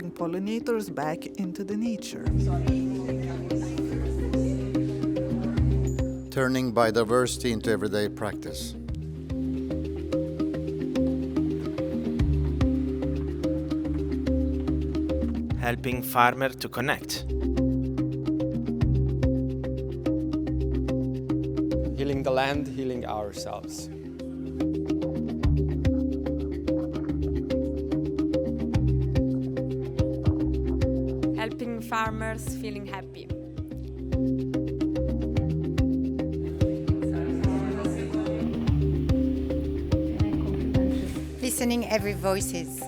bringing pollinators back into the nature. Turning biodiversity into everyday practice. Helping farmers to connect. Healing the land, healing ourselves. Helping farmers feeling happy. Listening every voices.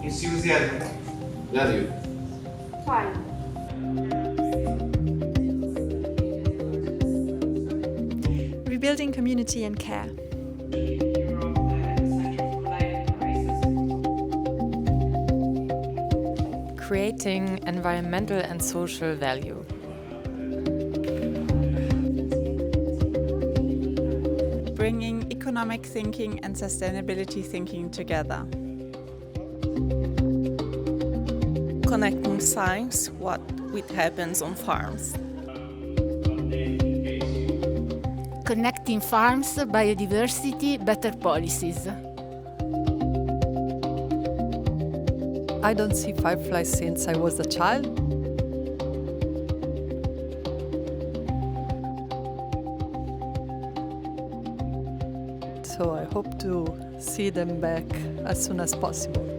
Enthusiasm. Value. Fine. Rebuilding community and care. Creating environmental and social value. Bringing economic thinking and sustainability thinking together. Connecting science with what happens on farms. Connecting farms, biodiversity, better policies. I don't see fireflies since I was a child. So I hope to see them back as soon as possible.